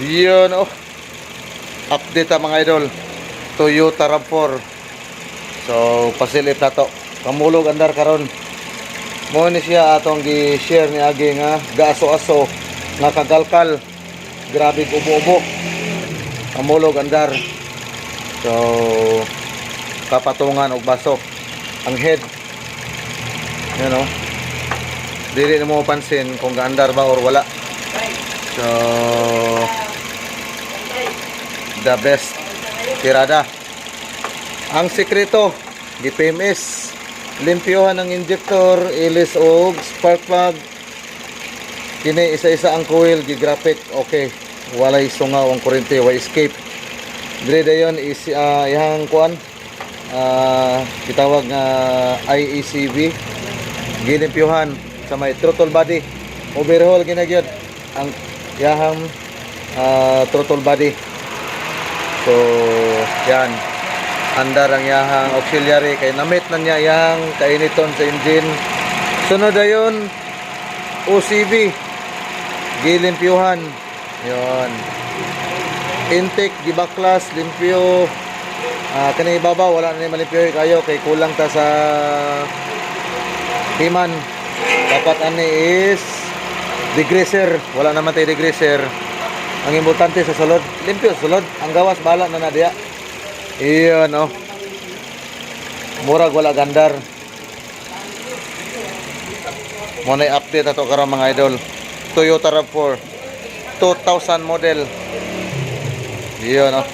Yun oh. Update mga idol. Toyota RAV4. So pasilip na to. Kamulog andar karon. Mo ni siya atong gi-share ni agi nga gaaso-aso nga kagalkal. Grabe ubo-ubo. Kamulog andar. So kapatungan og baso ang head. Yan oh. Dili na mo pansin kung gaandar ba or wala. So the best tirada. Ang sekreto di PMS, limpyohan ang injector, ilis og spark plug. Kini isa-isa ang coil gi-graphic. Okay, walay sungaw ang kuryente, way escape. Dire dayon is ihang kuan gitawag nga IECV, gilimpyohan sa may throttle body. Overhaul ginagyod ang yahang throttle body. So yan, andar ang yahang auxiliary kay namit na niya yang kainiton sa engine. Sunod dayon OCV, gilimpyuhan. Yon, intake gibaklas limpyo. Kani ibabaw wala na malimpyo kayo kay kulang ta sa himan. Dapat ani is degreaser, wala naman tayo degreaser. Ang importante sa sulod, limpyo sulod. Ang gawas bala na diya. Iyon oh. Murag wala gandar. Muna update ato karon mga idol. Toyota RAV4 2000 model. Iyon oh.